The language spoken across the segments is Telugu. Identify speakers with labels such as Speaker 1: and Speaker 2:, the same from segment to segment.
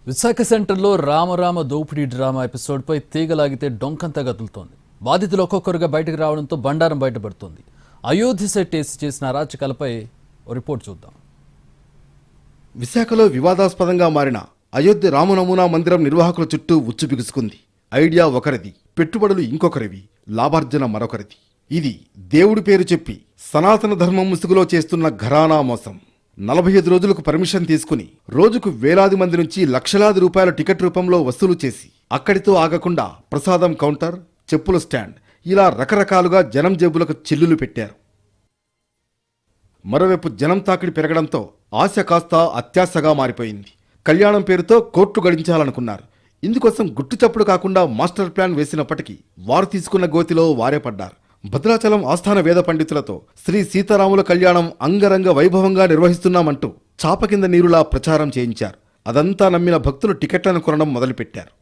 Speaker 1: విశాఖ సెంటర్లో రామరామ దోపిడీ డ్రామా ఎపిసోడ్పై తీగలాగితే డొంకంతా గదులుతోంది. బాధితులు ఒక్కొక్కరుగా బయటకు రావడంతో బండారం బయటపడుతోంది. అయోధ్య సెట్ వేసి చేసిన అరాచకాలపై రిపోర్ట్ చూద్దాం.
Speaker 2: విశాఖలో వివాదాస్పదంగా మారిన అయోధ్య రామనమూనా మందిరం నిర్వాహకుల చుట్టూ ఉచ్చు బిగుసుకుంది. ఐడియా ఒకరిది, పెట్టుబడులు ఇంకొకరివి, లాభార్జన మరొకరిది. ఇది దేవుడి పేరు చెప్పి సనాతన ధర్మం ముసుగులో చేస్తున్న ఘరానా మోసం. 45 రోజులకు పర్మిషన్ తీసుకుని రోజుకు వేలాది మంది నుంచి లక్షలాది రూపాయల టికెట్ రూపంలో వసూలు చేసి అక్కడితో ఆగకుండా ప్రసాదం కౌంటర్, చెప్పుల స్టాండ్ ఇలా రకరకాలుగా జనం జేబులకు చిల్లులు పెట్టారు. మరోవైపు జనం తాకిడి పెరగడంతో ఆశ కాస్త అత్యాశగా మారిపోయింది. కళ్యాణం పేరుతో కోట్లు గడించాలనుకున్నారు. ఇందుకోసం గుట్టుచప్పుడు కాకుండా మాస్టర్ ప్లాన్ వేసినప్పటికీ వారు తీసుకున్న గోతిలో వారే పడ్డారు. భద్రాచలం ఆస్థాన వేద పండితులతో శ్రీ సీతారాముల కళ్యాణం అంగరంగ వైభవంగా నిర్వహిస్తున్నామంటూ చాప కింద నీరులా ప్రచారం చేయించారు. అదంతా నమ్మిన భక్తులు టికెట్లను కొనడం మొదలుపెట్టారు.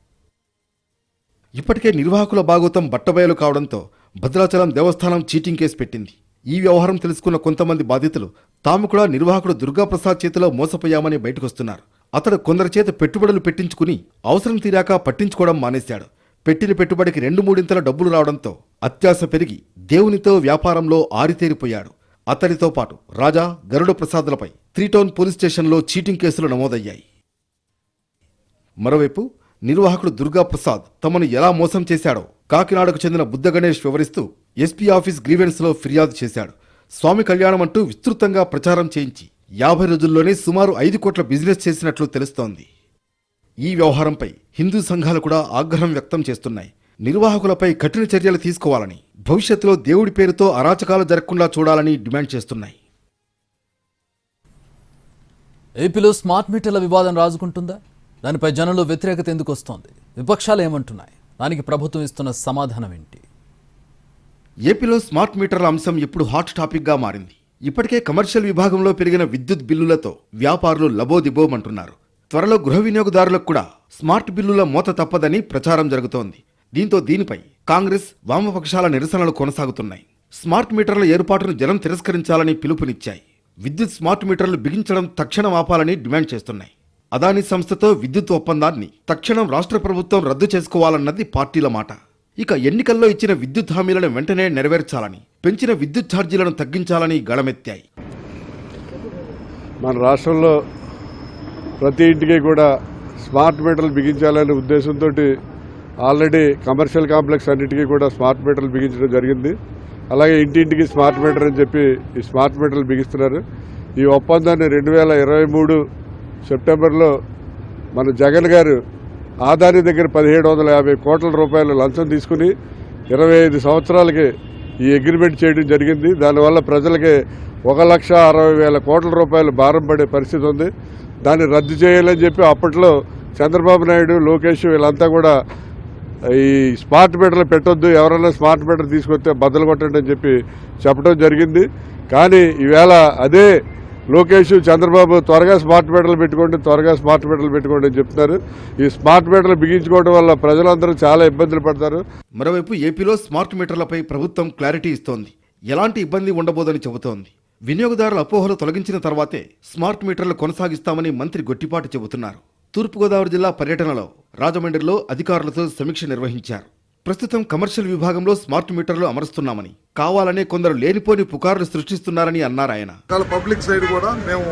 Speaker 2: ఇప్పటికే నిర్వాహకుల భాగోతం బట్టబయలు కావడంతో భద్రాచలం దేవస్థానం చీటింగ్ కేసు పెట్టింది. ఈ వ్యవహారం తెలుసుకున్న కొంతమంది బాధితులు తాము కూడా నిర్వాహకుడు దుర్గాప్రసాద్ చేతిలో మోసపోయామని బయటకొస్తున్నారు. అతడు కొందరి చేత పెట్టుబడులు పెట్టించుకుని అవసరం తీరాక పట్టించుకోవడం మానేశాడు. పెట్టిన పెట్టుబడికి 2-3 డబ్బులు రావడంతో అత్యాశ పెరిగి దేవునితో వ్యాపారంలో ఆరితేరిపోయాడు. అతడితో పాటు రాజా, గరుడ ప్రసాద్లపై 3 టౌన్ పోలీస్ స్టేషన్లో చీటింగ్ కేసులు నమోదయ్యాయి. మరోవైపు నిర్వాహకుడు దుర్గాప్రసాద్ తమను ఎలా మోసం చేశాడో కాకినాడకు చెందిన బుద్ధ గణేష్ వివరిస్తూ ఎస్పీ ఆఫీస్ గ్రీవెన్స్లో ఫిర్యాదు చేశాడు. స్వామి కళ్యాణం అంటూ విస్తృతంగా ప్రచారం చేయించి 50 రోజుల్లోనే సుమారు 5 కోట్ల బిజినెస్ చేసినట్లు తెలుస్తోంది. ఈ వ్యవహారంపై హిందూ సంఘాలు కూడా ఆగ్రహం వ్యక్తం చేస్తున్నాయి. నిర్వాహకులపై కఠిన చర్యలు తీసుకోవాలని, భవిష్యత్తులో దేవుడి పేరుతో అరాచకాలు జరగకుండా చూడాలని డిమాండ్ చేస్తున్నాయి.
Speaker 1: ఏపీలో స్మార్ట్ మీటర్ల వివాదం రాజుకుంటుందా? దానిపై జనంలో వ్యతిరేకత ఎందుకు వస్తోంది? విపక్షాలు ఏమంటున్నాయి? దానికి ప్రభుత్వం ఇస్తున్న సమాధానం ఏంటి?
Speaker 2: ఏపీలో స్మార్ట్ మీటర్ల అంశం ఇప్పుడు హాట్ టాపిక్గా మారింది. ఇప్పటికే కమర్షియల్ విభాగంలో పెరిగిన విద్యుత్ బిల్లులతో వ్యాపారులు లబోదిబోమంటున్నారు. త్వరలో గృహ వినియోగదారులకు కూడా స్మార్ట్ బిల్లుల మోత తప్పదని ప్రచారం జరుగుతోంది. దీంతో దీనిపై కాంగ్రెస్, వామపక్షాల నిరసనలు కొనసాగుతున్నాయి. స్మార్ట్ మీటర్ల ఏర్పాటును జనం తిరస్కరించాలని పిలుపునిచ్చాయి. విద్యుత్ స్మార్ట్ మీటర్లు బిగించడం తక్షణం ఆపాలని డిమాండ్ చేస్తున్నాయి. అదానీ సంస్థతో విద్యుత్ ఒప్పందాన్ని తక్షణం రాష్ట్ర ప్రభుత్వం రద్దు చేసుకోవాలన్నది పార్టీల మాట. ఇక ఎన్నికల్లో ఇచ్చిన విద్యుత్ హామీలను వెంటనే నెరవేర్చాలని, పెంచిన విద్యుత్ ఛార్జీలను తగ్గించాలని గళమెత్తాయి.
Speaker 3: మన రాష్ట్రంలో ప్రతి ఇంటికి కూడా స్మార్ట్ మీటర్లు బిగించాలనే ఉద్దేశంతో ఆల్రెడీ కమర్షియల్ కాంప్లెక్స్ అన్నిటికీ కూడా స్మార్ట్ మీటర్లు బిగించడం జరిగింది. అలాగే ఇంటింటికి స్మార్ట్ మీటర్ అని చెప్పి ఈ స్మార్ట్ మీటర్లు బిగిస్తున్నారు. ఈ ఒప్పందాన్ని 2023 సెప్టెంబర్లో మన జగన్ గారు ఆదాని దగ్గర 1750 కోట్ల రూపాయలు లంచం తీసుకుని 25 సంవత్సరాలకి ఈ అగ్రిమెంట్ చేయడం జరిగింది. దానివల్ల ప్రజలకి 1,60,000 కోట్ల రూపాయలు భారం పడే పరిస్థితి ఉంది. దాన్ని రద్దు చేయాలని చెప్పి అప్పట్లో చంద్రబాబు నాయుడు, లోకేష్ వీళ్ళంతా కూడా ఈ స్మార్ట్ మీటర్లు పెట్టొద్దు, ఎవరైనా స్మార్ట్ మీటర్ తీసుకొస్తే బద్దలు కొట్టండి అని చెప్పి చెప్పడం జరిగింది. కానీ ఈవేళ అదే లోకేష్, చంద్రబాబు త్వరగా స్మార్ట్ మీటర్లు పెట్టుకోండి అని చెప్తున్నారు. ఈ స్మార్ట్ మీటర్లు బిగించుకోవడం వల్ల ప్రజలందరూ చాలా ఇబ్బందులు పడతారు.
Speaker 2: మరోవైపు ఏపీలో స్మార్ట్ మీటర్లపై ప్రభుత్వం క్లారిటీ ఇస్తోంది. ఎలాంటి ఇబ్బంది ఉండబోదని చెబుతోంది. వినియోగదారుల అపోహలు తొలగించిన తర్వాతే స్మార్ట్ మీటర్లు కొనసాగిస్తామని మంత్రి గొట్టిపాటి చెబుతున్నారు. తూర్పుగోదావరి జిల్లా పర్యటనలో రాజమండ్రిలో అధికారులతో సమీక్ష నిర్వహించారు. ప్రస్తుతం కమర్షియల్ విభాగంలో స్మార్ట్ మీటర్లు అమరుస్తున్నామని, కావాలనే కొందరు లేనిపోని పుకార్లు సృష్టిస్తున్నారని అన్నారు ఆయన.
Speaker 4: పబ్లిక్ సైడ్ కూడా మేము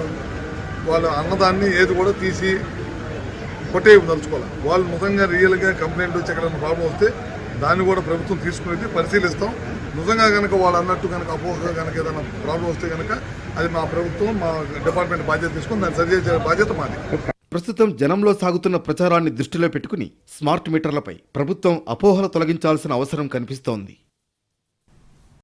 Speaker 4: వాళ్ళ అన్నదాన్ని ఏది కూడా తీసి కొట్టేయదలుచుకోవాలి. వాళ్ళు నిజంగా రియల్గా కంప్లైంట్ వచ్చి ఎక్కడైనా ప్రాబ్లం వస్తే దాన్ని కూడా ప్రభుత్వం తీసుకునేది పరిశీలిస్తాం. నిజంగా కనుక వాళ్ళు అన్నట్టు కనుక అపోహగా కనుక ఏదైనా ప్రాబ్లం వస్తే కనుక అది మా ప్రభుత్వం, మా డిపార్ట్మెంట్ బాధ్యత తీసుకుని దాన్ని సరిచేసే బాధ్యత మాది.
Speaker 2: ప్రస్తుతం జనంలో సాగుతున్న ప్రచారాన్ని దృష్టిలో పెట్టుకుని స్మార్ట్ మీటర్లపై ప్రభుత్వం అపోహలు తొలగించాల్సిన అవసరం కనిపిస్తోంది.